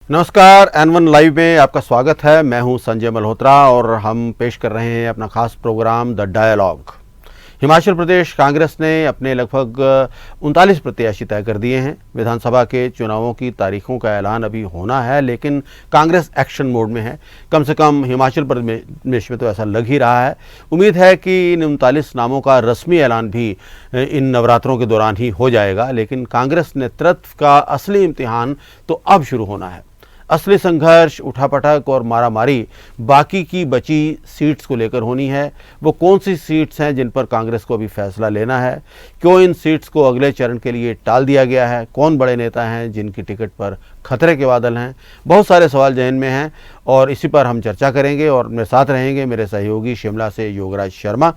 नमस्कार, N1 live में आपका स्वागत है। मैं हूं संजय मल्होत्रा और हम पेश कर रहे हैं अपना खास programme the dialogue. Himachal Pradesh Congress ने अपने लगभग 39 प्रत्याशी तय कर दिए हैं। विधानसभा के चुनावों की तारीखों का ऐलान अभी होना है, लेकिन कांग्रेस एक्शन मोड में है। कम से कम हिमाचल प्रदेश में तो ऐसा लग ही रहा है। उम्मीद है कि इन 39 नामों का रस्मी ऐलान भी इन नवरात्रों के दौरान ही हो जाएगा, लेकिन कांग्रेस नेतृत्व का असली इम्तिहान तो अब शुरू होना है। असली संघर्ष, उठापटक और मारामारी बाकी की बची सीट्स को लेकर होनी है। वो कौन सी सीट्स हैं जिन पर कांग्रेस को अभी फैसला लेना है? क्यों इन सीट्स को अगले चरण के लिए टाल दिया गया है? कौन बड़े नेता हैं जिनकी टिकट पर खतरे के बादल हैं? बहुत सारे सवाल जहन में हैं और इसी पर हम चर्चा करेंगे। और मेरे साथ रहेंगे मेरे सहयोगी शिमला से योगराज शर्मा।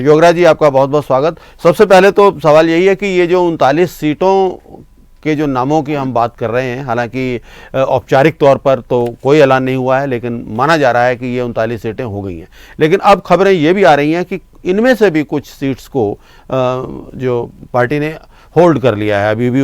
योगराज जी, आपका बहुत बहुत स्वागत। सबसे पहले तो सवाल यही है कि ये जो 39 सीटों के जो नामों की हम बात कर रहे हैं, हालांकि औपचारिक तौर पर तो कोई ऐलान नहीं हुआ है, लेकिन माना जा रहा है कि ये 39 सीटें हो गई हैं। लेकिन अब खबरें ये भी आ रही हैं कि इनमें से भी कुछ सीट्स को जो पार्टी ने होल्ड कर लिया है। अभी भी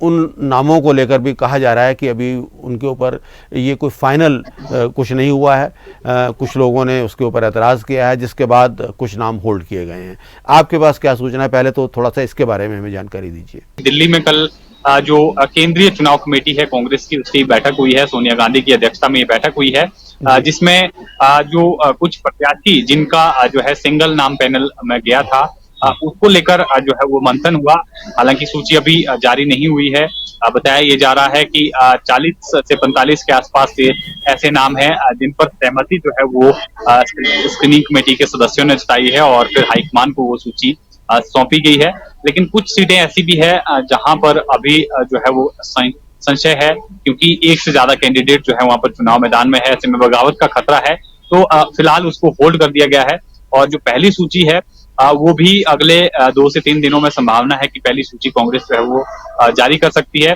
उन नामों को लेकर भी कहा जा रहा है कि अभी उनके ऊपर ये कोई फाइनल कुछ नहीं हुआ है। कुछ लोगों ने उसके ऊपर एतराज़ किया है, जिसके बाद कुछ नाम होल्ड किए गए हैं। आपके पास क्या सूचना है? पहले तो थोड़ा सा इसके बारे में हमें जानकारी दीजिए। दिल्ली में कल जो केंद्रीय चुनाव कमेटी है कांग्रेस की, उसकी बैठक हुई है। सोनिया गांधी की अध्यक्षता में ये बैठक हुई है, जिसमें जो कुछ प्रत्याशी जिनका जो है सिंगल नाम पैनल में गया था, उसको लेकर जो है वो मंथन हुआ। हालांकि सूची अभी जारी नहीं हुई है। बताया ये जा रहा है कि 40 से 45 के आसपास से ऐसे नाम हैं जिन पर सहमति जो है वो स्क्रीनिंग कमेटी के सदस्यों ने जताई है और फिर हाईकमान को वो सूची सौंपी गई है। लेकिन कुछ सीटें ऐसी भी है जहां पर अभी जो है वो संशय है, क्योंकि एक से ज्यादा कैंडिडेट जो है वहां पर चुनाव मैदान में है। ऐसे में बगावत का खतरा है, तो फिलहाल उसको होल्ड कर दिया गया है। और जो पहली सूची है वो भी अगले 2 से 3 दिनों में संभावना है कि पहली सूची कांग्रेस जो है वो जारी कर सकती है।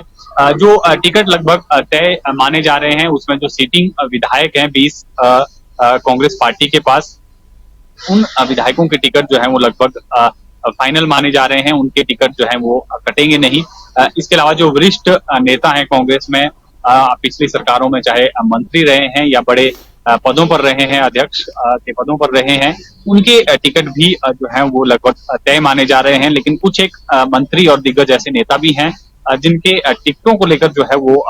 जो टिकट लगभग तय माने जा रहे हैं, उसमें जो सीटिंग विधायक हैं 20 कांग्रेस पार्टी के पास, उन विधायकों के टिकट जो है वो लगभग फाइनल माने जा रहे हैं। उनके टिकट जो है वो कटेंगे नहीं। इसके अलावा जो वरिष्ठ नेता हैं कांग्रेस में, पिछली सरकारों में चाहे मंत्री रहे हैं या बड़े पदों पर रहे हैं, अध्यक्ष के पदों पर रहे हैं, उनके टिकट भी जो है वो लगभग तय माने जा रहे हैं। लेकिन कुछ एक मंत्री और दिग्गज ऐसे नेता भी हैं जिनके टिकटों को लेकर जो है वो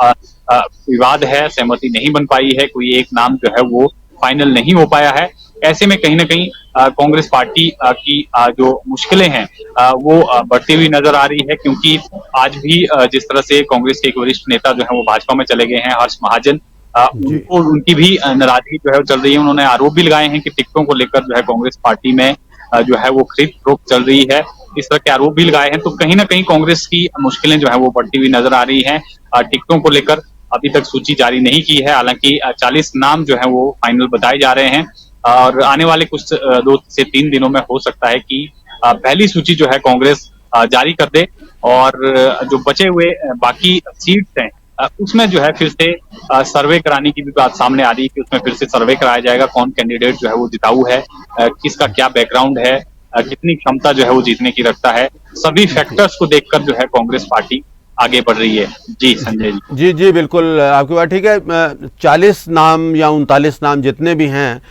विवाद है, सहमति नहीं बन पाई है, कोई एक नाम जो है वो फाइनल नहीं हो पाया है। ऐसे में कहीं ना कहीं कांग्रेस पार्टी की जो मुश्किलें हैं वो बढ़ती हुई नजर आ रही है, क्योंकि आज भी जिस तरह से कांग्रेस के एक वरिष्ठ नेता जो है वो भाजपा में चले गए हैं, हर्ष महाजन, उनको उनकी भी नाराजगी जो है चल रही है। उन्होंने आरोप भी लगाए हैं कि टिकटों को लेकर जो है कांग्रेस पार्टी में जो है वो खरीद फरोख्त चल रही है। इस तरह के आरोप भी लगाए हैं। तो कहीं ना कहीं कांग्रेस की मुश्किलें जो है वो बढ़ती हुई नजर आ रही है। टिकटों को लेकर अभी तक सूची जारी नहीं की है, हालांकि 40 नाम जो है वो फाइनल बताए जा रहे हैं और आने वाले कुछ 2 से 3 दिनों में हो सकता है कि पहली सूची जो है कांग्रेस जारी कर दे। और जो बचे हुए बाकी सीट्स हैं उसमें जो है फिर से सर्वे कराने की भी बात सामने आ रही है कि उसमें फिर से सर्वे कराया जाएगा, कौन कैंडिडेट जो है वो जिताऊ है, किसका क्या बैकग्राउंड है, कितनी क्षमता जो है वो जीतने की रखता है। सभी फैक्टर्स को देखकर जो है कांग्रेस पार्टी आगे बढ़ रही है। जी संजय जी। जी जी, बिल्कुल आपकी बात ठीक है। 40 नाम या 39 नाम जितने भी हैं,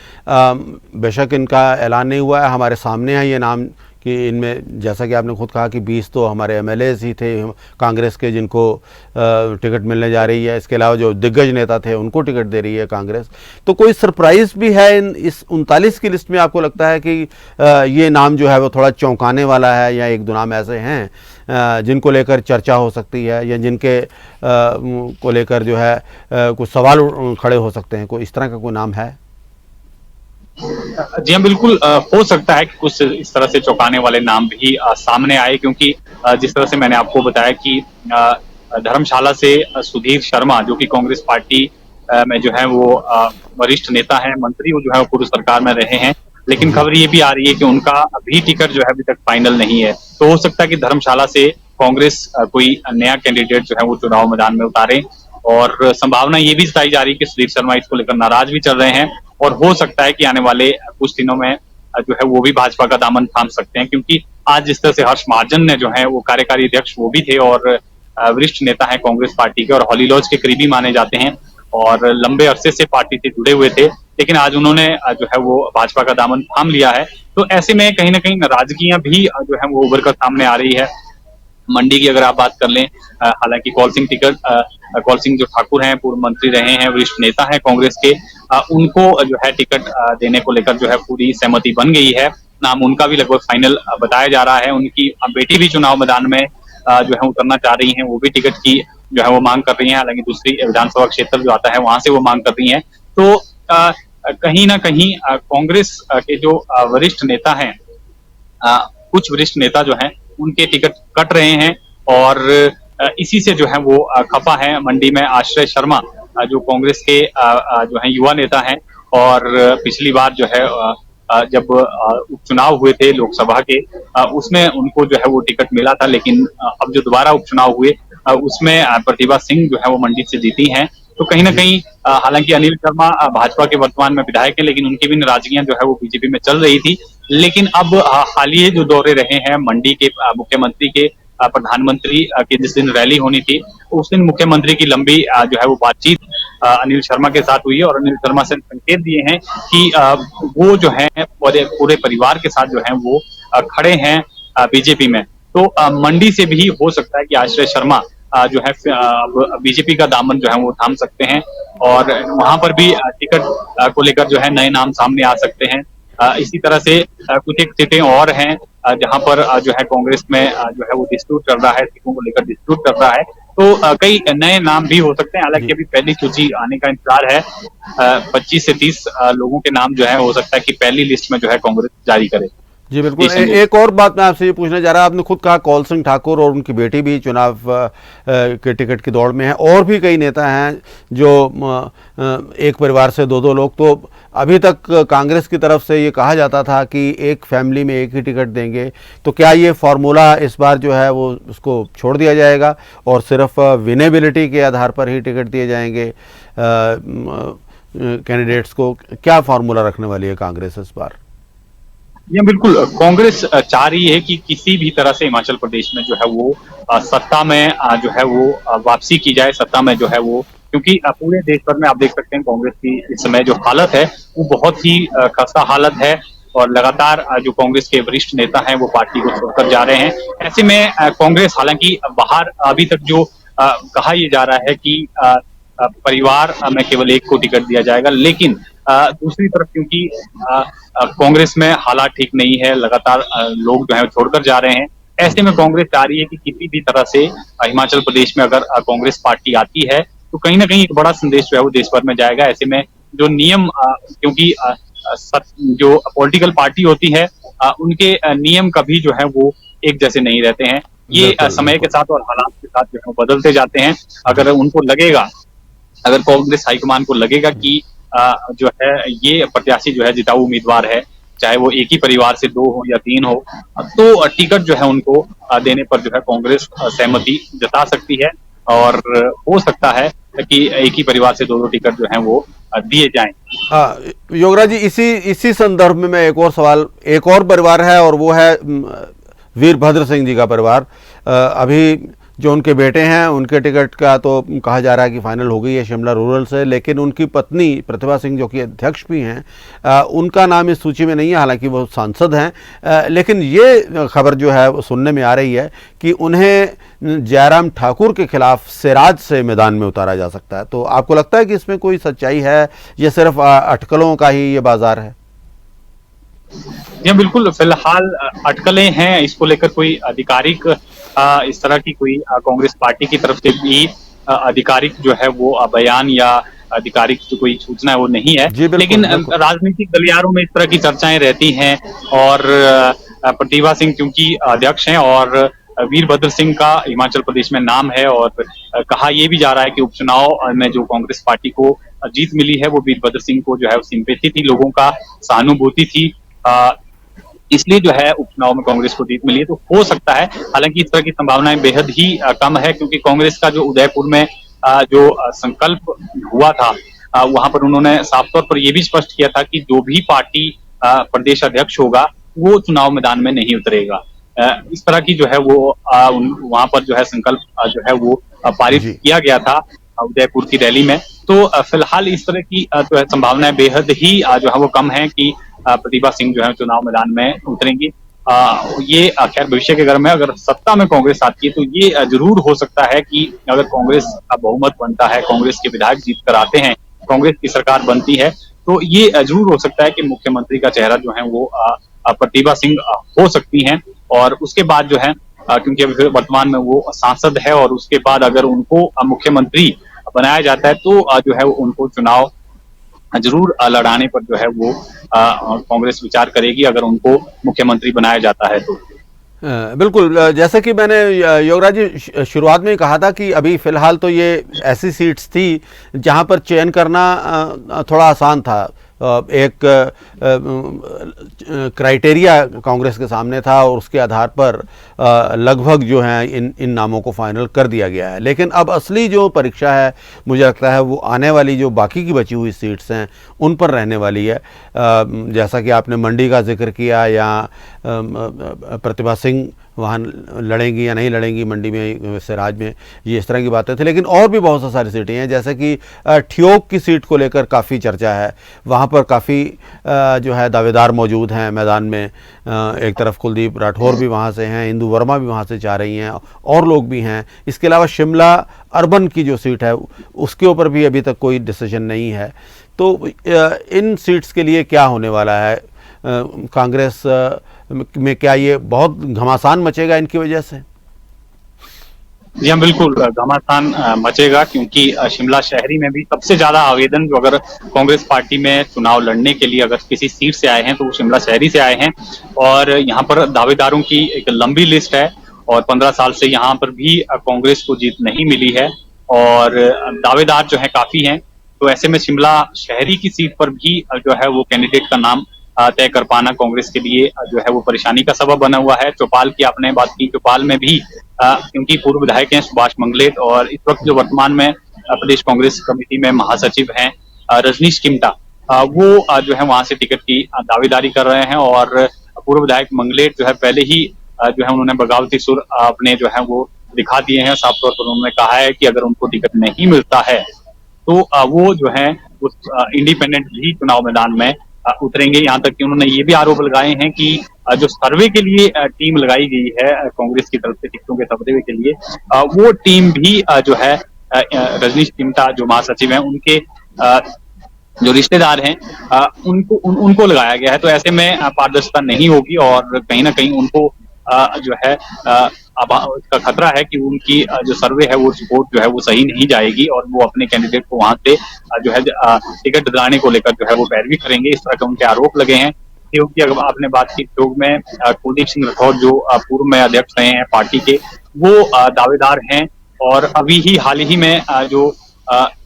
बेशक इनका ऐलान नहीं हुआ है, हमारे सामने है ये नाम कि इनमें जैसा कि आपने खुद कहा कि 20 तो हमारे एमएलएज ही थे कांग्रेस के जिनको टिकट मिलने जा रही है। इसके अलावा जो दिग्गज नेता थे उनको टिकट दे रही है कांग्रेस। तो कोई सरप्राइज़ भी है इस 39 की लिस्ट में? आपको लगता है कि ये नाम जो है वो थोड़ा चौंकाने वाला है, या एक दो नाम ऐसे हैं जिनको लेकर चर्चा हो सकती है, या जिनके को लेकर जो है कुछ सवाल खड़े हो सकते हैं? कोई इस तरह का कोई नाम है? जी हाँ, बिल्कुल हो सकता है कि कुछ इस तरह से चौंकाने वाले नाम भी सामने आए, क्योंकि जिस तरह से मैंने आपको बताया कि धर्मशाला से सुधीर शर्मा, जो कि कांग्रेस पार्टी में जो है वो वरिष्ठ नेता हैं, मंत्री वो जो है वो पूर्व सरकार में रहे हैं। लेकिन खबर ये भी आ रही है कि उनका अभी टिकट जो है अभी तक फाइनल नहीं है। तो हो सकता है कि धर्मशाला से कांग्रेस कोई नया कैंडिडेट जो है वो चुनाव मैदान में उतारे। और संभावना ये भी जताई जा रही है कि सुधीर शर्मा इसको लेकर नाराज भी चल रहे हैं और हो सकता है कि आने वाले कुछ दिनों में जो है वो भी भाजपा का दामन थाम सकते हैं, क्योंकि आज जिस तरह से हर्ष महाजन ने जो है वो कार्यकारी अध्यक्ष वो भी थे और वरिष्ठ नेता हैं कांग्रेस पार्टी के और हॉली लॉज के करीबी माने जाते हैं और लंबे अरसे से पार्टी से जुड़े हुए थे, लेकिन आज उन्होंने जो है वो भाजपा का दामन थाम लिया है। तो ऐसे में कहीं न कहीं नाराजगियां भी जो है वो उभर कर सामने आ रही है। मंडी की अगर आप बात कर लें, हालांकि कौल सिंह जो ठाकुर हैं, पूर्व मंत्री रहे हैं, वरिष्ठ नेता हैं कांग्रेस के, उनको जो है टिकट देने को लेकर जो है पूरी सहमति बन गई है। नाम उनका भी लगभग फाइनल बताया जा रहा है। उनकी बेटी भी चुनाव मैदान में जो है उतरना चाह रही हैं, वो भी टिकट की जो है वो मांग कर रही हैं। हालांकि दूसरी विधानसभा क्षेत्र जो आता है वहां से वो मांग कर रही हैं। तो कहीं ना कहीं कांग्रेस के जो वरिष्ठ नेता हैं, कुछ वरिष्ठ नेता जो हैं उनके टिकट कट रहे हैं और इसी से जो है वो खफा है मंडी में आश्रय शर्मा, जो कांग्रेस के जो है युवा नेता हैं और पिछली बार जो है जब उपचुनाव हुए थे लोकसभा के, उसमें उनको जो है वो टिकट मिला था, लेकिन अब जो दोबारा उपचुनाव हुए उसमें प्रतिभा सिंह जो है वो मंडी से जीती हैं। तो कहीं ना कहीं हालांकि अनिल शर्मा भाजपा के वर्तमान में विधायक है, लेकिन उनकी भी नाराजगियां जो है वो बीजेपी में चल रही थी। लेकिन अब हालिया जो दौरे रहे हैं मंडी के मुख्यमंत्री के, प्रधानमंत्री की जिस दिन रैली होनी थी उस दिन मुख्यमंत्री की लंबी जो है वो बातचीत अनिल शर्मा के साथ हुई है और अनिल शर्मा से संकेत दिए हैं कि वो जो है पूरे परिवार के साथ जो है वो खड़े हैं बीजेपी में। तो मंडी से भी हो सकता है कि आश्रय शर्मा जो है अब बीजेपी का दामन जो है वो थाम सकते हैं और वहां पर भी टिकट को लेकर जो है नए नाम सामने आ सकते हैं। इसी तरह से कुछ एक सीटें और हैं जहां पर जो है कांग्रेस में जो है वो डिस्प्यूट चल रहा है, सीटों को लेकर डिस्प्यूट चल रहा है। तो कई नए नाम भी हो सकते हैं। हालांकि अभी पहली सूची आने का इंतजार है। 25 से 30 लोगों के नाम जो है हो सकता है कि पहली लिस्ट में जो है कांग्रेस जारी करे। जी बिल्कुल। एक और बात मैं आपसे ये पूछना चाह रहा, आपने खुद कहा कौल सिंह ठाकुर और उनकी बेटी भी चुनाव के टिकट की दौड़ में है, और भी कई नेता हैं जो एक परिवार से दो दो लोग। तो अभी तक कांग्रेस की तरफ से ये कहा जाता था कि एक फैमिली में एक ही टिकट देंगे, तो क्या ये फॉर्मूला इस बार जो है वो उसको छोड़ दिया जाएगा और सिर्फ विनेबिलिटी के आधार पर ही टिकट दिए जाएंगे कैंडिडेट्स को? क्या फार्मूला रखने वाली है कांग्रेस इस बार? ये बिल्कुल कांग्रेस चाह रही है कि किसी भी तरह से हिमाचल प्रदेश में जो है वो सत्ता में जो है वो वापसी की जाए, सत्ता में जो है वो, क्योंकि पूरे देश भर में आप देख सकते हैं कांग्रेस की इस समय जो हालत है वो बहुत ही खस्ता हालत है और लगातार जो कांग्रेस के वरिष्ठ नेता हैं वो पार्टी को छोड़कर जा रहे हैं। ऐसे में कांग्रेस, हालांकि बाहर अभी तक जो कहा यह जा रहा है कि परिवार में केवल एक को टिकट दिया जाएगा, लेकिन दूसरी तरफ क्योंकि कांग्रेस में हालात ठीक नहीं है, लगातार लोग जो है छोड़कर जा रहे हैं, ऐसे में कांग्रेस चाह रही है कि किसी भी तरह से हिमाचल प्रदेश में अगर कांग्रेस पार्टी आती है तो कहीं ना कहीं एक बड़ा संदेश जो है वो देश भर में जाएगा। ऐसे में जो नियम, क्योंकि जो पॉलिटिकल पार्टी होती है उनके नियम कभी जो है वो एक जैसे नहीं रहते हैं। ये समय के साथ और हालात के साथ जो है बदलते जाते हैं। अगर उनको लगेगा, अगर कांग्रेस हाईकमान को लगेगा कि जो है ये प्रत्याशी जो है जिताऊ उम्मीदवार है, चाहे वो एक ही परिवार से 2 हो या 3 हो, तो टिकट जो है उनको देने पर जो है कांग्रेस सहमति जता सकती है और हो सकता है कि एक ही परिवार से 2 टिकट जो है वो दिए जाएं। योगराज जी, इसी संदर्भ में मैं एक और सवाल, एक और परिवार है और वो है वीरभद्र सिंह जी का परिवार। अभी जो उनके बेटे हैं उनके टिकट का तो कहा जा रहा है कि फाइनल हो गई है शिमला रूरल से, लेकिन उनकी पत्नी प्रतिभा सिंह जो कि अध्यक्ष भी हैं, उनका नाम इस सूची में नहीं है, हालांकि वो सांसद हैं। लेकिन ये खबर जो है वो सुनने में आ रही है कि उन्हें जयराम ठाकुर के खिलाफ सिराज से मैदान में उतारा जा सकता है। तो आपको लगता है कि इसमें कोई सच्चाई है, ये सिर्फ अटकलों का ही ये बाजार है? जी बिल्कुल, फिलहाल अटकलें हैं, इसको लेकर कोई आधिकारिक इस तरह की कोई कांग्रेस पार्टी की तरफ से भी आधिकारिक जो है वो बयान या आधिकारिक जो कोई सूचना है वो नहीं है। लेकिन राजनीतिक गलियारों में इस तरह की चर्चाएं रहती हैं और प्रतिभा सिंह क्योंकि अध्यक्ष हैं और वीरभद्र सिंह का हिमाचल प्रदेश में नाम है और कहा यह भी जा रहा है कि उपचुनाव में जो कांग्रेस पार्टी को जीत मिली है वो वीरभद्र सिंह को जो है सिंपैथी थी, लोगों का सहानुभूति थी, इसलिए जो है उपचुनाव में कांग्रेस को जीत मिली है। तो हो सकता है, हालांकि इस तरह की संभावनाएं बेहद ही कम है, क्योंकि कांग्रेस का जो उदयपुर में जो संकल्प हुआ था वहां पर उन्होंने साफ तौर पर यह भी स्पष्ट किया था कि जो भी पार्टी प्रदेश अध्यक्ष होगा वो चुनाव मैदान में नहीं उतरेगा। इस तरह की जो है वो वहां पर जो है संकल्प जो है वो पारित जी। किया गया था उदयपुर की रैली में। तो फिलहाल इस तरह की जो है संभावनाएं बेहद ही जो है वो कम है कि प्रतिभा सिंह जो है चुनाव मैदान में उतरेंगी। ये खैर भविष्य के घर में अगर सत्ता में कांग्रेस आती है तो ये जरूर हो सकता है कि अगर कांग्रेस का बहुमत बनता है, कांग्रेस के विधायक जीत कर आते हैं, कांग्रेस की सरकार बनती है, तो ये जरूर हो सकता है कि मुख्यमंत्री का चेहरा जो है वो प्रतिभा सिंह हो सकती हैं। और उसके बाद जो है क्योंकि अभी वर्तमान में वो सांसद है और उसके बाद अगर उनको मुख्यमंत्री बनाया जाता है तो जो है उनको चुनाव जरूर लड़ाने पर जो है वो कांग्रेस विचार करेगी अगर उनको मुख्यमंत्री बनाया जाता है तो। बिल्कुल, जैसे कि मैंने योगराज जी शुरुआत में ही कहा था कि अभी फिलहाल तो ये ऐसी सीट्स थी जहां पर चयन करना थोड़ा आसान था। एक क्राइटेरिया कांग्रेस के सामने था और उसके आधार पर लगभग जो है इन नामों को फाइनल कर दिया गया है। लेकिन अब असली जो परीक्षा है मुझे लगता है वो आने वाली जो बाकी की बची हुई सीट्स हैं उन पर रहने वाली है। जैसा कि आपने मंडी का जिक्र किया या प्रतिभा सिंह वहाँ लड़ेंगी या नहीं लड़ेंगी मंडी में, सिराज में, ये इस तरह की बातें थी। लेकिन और भी बहुत सी सारी सीटें हैं, जैसे कि ठियोग की सीट को लेकर काफ़ी चर्चा है। वहाँ पर काफ़ी जो है दावेदार मौजूद हैं मैदान में। एक तरफ कुलदीप राठौर भी वहाँ से हैं, इंदु वर्मा भी वहाँ से जा रही हैं और लोग भी हैं। इसके अलावा शिमला अर्बन की जो सीट है उसके ऊपर भी अभी तक कोई डिसीजन नहीं है। तो इन सीट्स के लिए क्या होने वाला है? कांग्रेस में क्या ये बहुत घमासान मचेगा इनकी वजह से? जी हाँ, बिल्कुल घमासान मचेगा क्योंकि शिमला शहरी में भी सबसे ज्यादा आवेदन जो अगर कांग्रेस पार्टी में चुनाव लड़ने के लिए अगर किसी सीट से आए हैं तो वो शिमला शहरी से आए हैं। और यहाँ पर दावेदारों की एक लंबी लिस्ट है और 15 साल से यहाँ पर भी कांग्रेस को जीत नहीं मिली है और दावेदार जो है काफी हैं। तो ऐसे में शिमला शहरी की सीट पर भी जो है वो कैंडिडेट का नाम तय कर पाना कांग्रेस के लिए जो है वो परेशानी का सबब बना हुआ है। चौपाल की आपने बात की, चौपाल में भी क्योंकि पूर्व विधायक हैं सुभाष मंगलेट और इस वक्त जो वर्तमान में प्रदेश कांग्रेस कमेटी में महासचिव हैं रजनीश किमटा, वो जो है वहां से टिकट की दावेदारी कर रहे हैं। और पूर्व विधायक मंगलेट जो है पहले ही जो है उन्होंने बगावती सुर अपने जो है वो दिखा दिए हैं। साफ तौर पर उन्होंने कहा है कि अगर उनको टिकट नहीं मिलता है तो वो जो है उस इंडिपेंडेंट भी चुनाव मैदान में उतरेंगे। यहाँ तक कि उन्होंने ये भी आरोप लगाए हैं कि जो सर्वे के लिए टीम लगाई गई है कांग्रेस की तरफ से टिकटों के सर्वे के लिए, वो टीम भी जो है रजनीश किमटा जो महासचिव हैं उनके जो रिश्तेदार हैं उनको लगाया गया है। तो ऐसे में पारदर्शिता नहीं होगी और कहीं ना कहीं उनको जो है अब इसका खतरा है कि उनकी जो सर्वे है वो रिपोर्ट जो है वो सही नहीं जाएगी और वो अपने कैंडिडेट को वहां से जो है टिकट दिलाने को लेकर जो है वो पैरवी करेंगे। इस तरह के उनके आरोप लगे हैं। क्योंकि अगर आपने बात की योग में कुलदीप सिंह राठौर जो पूर्व में अध्यक्ष रहे हैं पार्टी के, वो दावेदार हैं। और अभी ही हाल ही में जो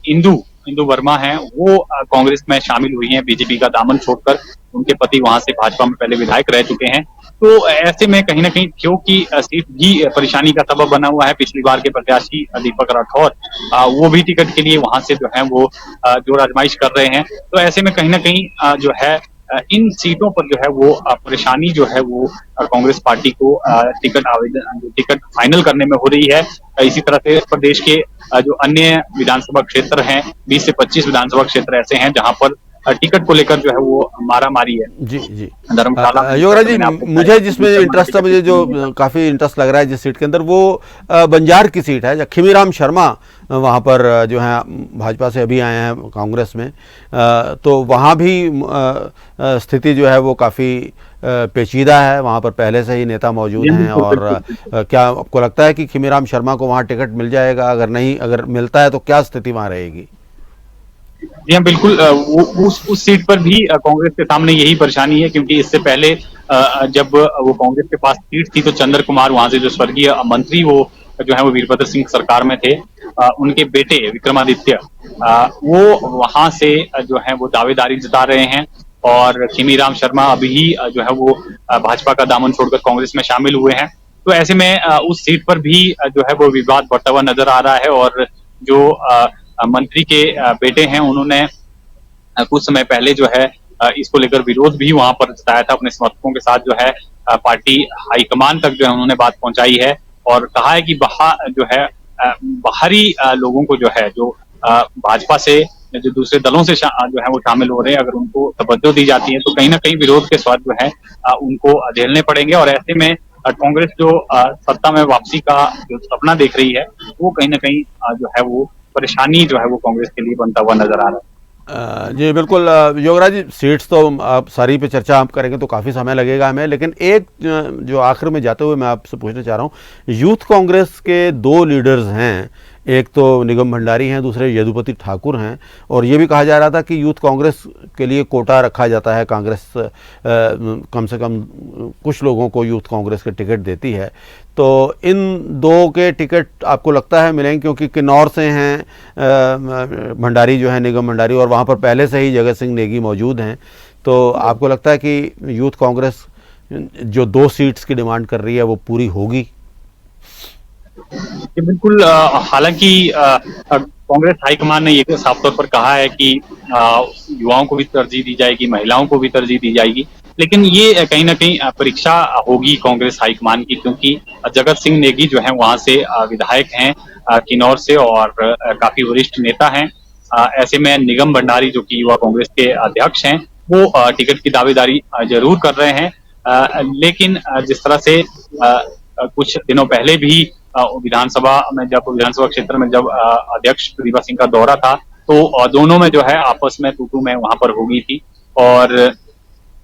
इंदु वर्मा हैं वो कांग्रेस में शामिल हुई हैं बीजेपी का दामन छोड़कर। उनके पति वहां से भाजपा में पहले विधायक रह चुके हैं। तो ऐसे में कहीं ना कहीं ठियोग की सीट भी परेशानी का सबब बना हुआ है। पिछली बार के प्रत्याशी दीपक राठौर वो भी टिकट के लिए वहां से जो है वो जोर आजमाइश कर रहे हैं। तो ऐसे में कहीं ना कहीं जो है इन सीटों पर जो है वो परेशानी जो है वो कांग्रेस पार्टी को टिकट फाइनल करने में हो रही है। इसी तरह से प्रदेश के जो अन्य विधानसभा क्षेत्र हैं 20 से 25 विधानसभा क्षेत्र ऐसे हैं जहां पर टिकट को लेकर जो है वो मारामारी है। जी जी। धर्मशाला योगराज जी, मुझे जिसमें इंटरेस्ट था, मुझे जो काफ़ी इंटरेस्ट लग रहा है जिस सीट के अंदर, वो बंजार की सीट है। जब खीमीराम शर्मा वहाँ पर जो है भाजपा से अभी आए हैं कांग्रेस में, तो वहाँ भी स्थिति जो है वो काफ़ी पेचीदा है। वहाँ पर पहले से ही नेता मौजूद हैं। और क्या आपको लगता है कि खीमीराम शर्मा को वहाँ टिकट मिल जाएगा? अगर नहीं, अगर मिलता है तो क्या स्थिति वहाँ रहेगी? जी हाँ, बिल्कुल उस सीट पर भी कांग्रेस के सामने यही परेशानी है क्योंकि इससे पहले जब वो कांग्रेस के पास सीट थी तो चंद्र कुमार वहां से जो स्वर्गीय मंत्री वो जो है वो वीरभद्र सिंह सरकार में थे, उनके बेटे विक्रमादित्य वो वहां से जो है वो दावेदारी जता रहे हैं। और खीमीराम शर्मा अभी ही जो है वो भाजपा का दामन छोड़कर कांग्रेस में शामिल हुए हैं। तो ऐसे में उस सीट पर भी जो है वो विवाद बढ़ता हुआ नजर आ रहा है। और जो मंत्री के बेटे हैं उन्होंने कुछ समय पहले जो है इसको लेकर विरोध भी वहां पर जताया था अपने समर्थकों के साथ। जो है पार्टी हाईकमान तक जो है उन्होंने बात पहुंचाई है और कहा है कि बाहरी लोगों को जो है, जो भाजपा से, जो दूसरे दलों से जो है वो शामिल हो रहे हैं, अगर उनको तवज्जो दी जाती है तो कहीं ना कहीं विरोध के स्वाद जो है उनको झेलने पड़ेंगे। और ऐसे में कांग्रेस जो सत्ता में वापसी का जो सपना देख रही है, वो कहीं ना कहीं जो है वो परेशानी जो है वो कांग्रेस के लिए बनता हुआ नजर आ रहा है। जी बिल्कुल योगराज जी, सीट्स तो आप सारी पे चर्चा आप करेंगे तो काफ़ी समय लगेगा हमें, लेकिन एक जो आखिर में जाते हुए मैं आपसे पूछना चाह रहा हूँ, यूथ कांग्रेस के दो लीडर्स हैं, एक तो निगम भंडारी हैं, दूसरे यदुपति ठाकुर हैं, और ये भी कहा जा रहा था कि यूथ कांग्रेस के लिए कोटा रखा जाता है, कांग्रेस कम से कम कुछ लोगों को यूथ कांग्रेस के टिकट देती है। तो इन दो के टिकट आपको लगता है मिलेंगे, क्योंकि किन्नौर से हैं भंडारी जो है, निगम भंडारी, और वहाँ पर पहले से ही जगत सिंह नेगी मौजूद हैं। तो आपको लगता है कि यूथ कांग्रेस जो 2 सीट्स की डिमांड कर रही है वो पूरी होगी? बिल्कुल, हालांकि कांग्रेस हाईकमान ने ये साफ तौर पर कहा है कि युवाओं को भी तरजीह दी जाएगी, महिलाओं को भी तरजीह दी जाएगी, लेकिन ये कहीं ना कहीं परीक्षा होगी कांग्रेस हाईकमान की, क्योंकि जगत सिंह नेगी जो है वहां से विधायक हैं किन्नौर से, और काफी वरिष्ठ नेता हैं। ऐसे में निगम भंडारी जो कि युवा कांग्रेस के अध्यक्ष हैं, वो टिकट की दावेदारी जरूर कर रहे हैं, लेकिन जिस तरह से कुछ दिनों पहले भी विधानसभा क्षेत्र में जब अध्यक्ष प्रतिभा सिंह का दौरा था, तो दोनों में जो है आपस में तू में वहां पर हो गई थी, और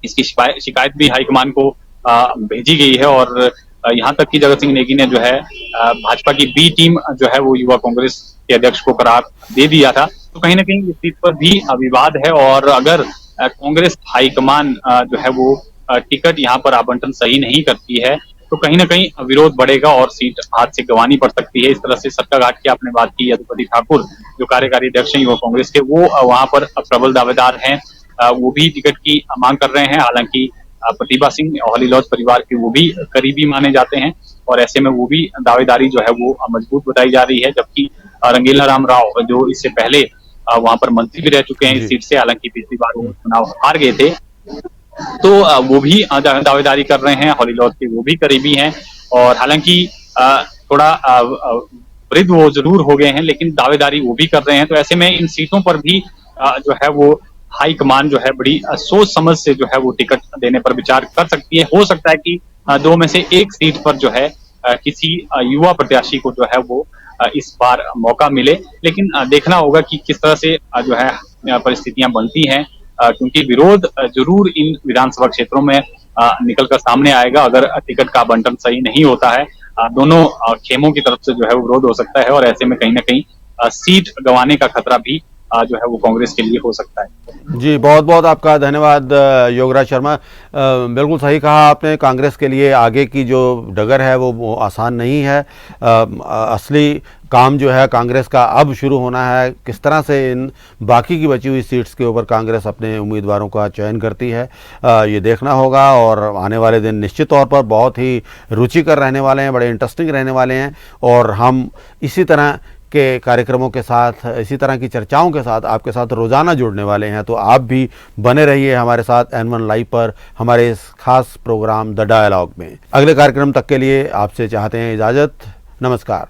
इसकी शिकायत भी हाईकमान को भेजी गई है। और यहाँ तक कि जगत सिंह नेगी ने जो है भाजपा की बी टीम जो है वो युवा कांग्रेस के अध्यक्ष को करार दे दिया था। तो कहीं ना कहीं इस सीट पर भी विवाद है, और अगर कांग्रेस हाईकमान जो है वो टिकट यहाँ पर आवंटन सही नहीं करती है, तो कहीं ना कहीं विरोध बढ़ेगा और सीट हाथ से गंवानी पड़ सकती है। इस तरह से सरकाघाट की आपने बात की, यदुपति ठाकुर जो कार्यकारी अध्यक्ष हैं युवा कांग्रेस के, वो वहां पर प्रबल दावेदार हैं, वो भी टिकट की मांग कर रहे हैं। हालांकि प्रतिभा सिंह हॉलीलॉज परिवार के वो भी करीबी माने जाते हैं, और ऐसे में वो भी दावेदारी जो है वो मजबूत बताई जा रही है। जबकि रंगीला राम राव जो इससे पहले वहां पर मंत्री भी रह चुके हैं इस सीट से, हालांकि पिछली बार वो चुनाव हार गए थे, तो वो भी दावेदारी कर रहे हैं, हॉलीलॉज के वो भी करीबी हैं। और हालांकि थोड़ा वृद्ध वो जरूर हो गए हैं, लेकिन दावेदारी वो भी कर रहे हैं। तो ऐसे में इन सीटों पर भी जो है वो हाईकमान जो है बड़ी सोच समझ से जो है वो टिकट देने पर विचार कर सकती है। हो सकता है कि 2 में से एक सीट पर जो है किसी युवा प्रत्याशी को जो है वो इस बार मौका मिले, लेकिन देखना होगा कि किस तरह से जो है परिस्थितियां बनती हैं, क्योंकि विरोध जरूर इन विधानसभा क्षेत्रों में निकलकर सामने आएगा। अगर टिकट का आवंटन सही नहीं होता है, दोनों खेमों की तरफ से जो है वो विरोध हो सकता है, और ऐसे में कहीं ना कहीं सीट गंवाने का खतरा भी जो है वो कांग्रेस के लिए हो सकता है। जी बहुत बहुत आपका धन्यवाद योगराज शर्मा। बिल्कुल सही कहा आपने, कांग्रेस के लिए आगे की जो डगर है वो आसान नहीं है। असली काम जो है कांग्रेस का अब शुरू होना है, किस तरह से इन बाकी की बची हुई सीट्स के ऊपर कांग्रेस अपने उम्मीदवारों का चयन करती है, ये देखना होगा। और आने वाले दिन निश्चित तौर पर बहुत ही रुचिकर रहने वाले हैं, बड़े इंटरेस्टिंग रहने वाले हैं, और हम इसी तरह के कार्यक्रमों के साथ, इसी तरह की चर्चाओं के साथ आपके साथ रोज़ाना जुड़ने वाले हैं। तो आप भी बने रहिए हमारे साथ N1 लाइव पर, हमारे इस खास प्रोग्राम द डायलॉग में। अगले कार्यक्रम तक के लिए आपसे चाहते हैं इजाज़त। नमस्कार।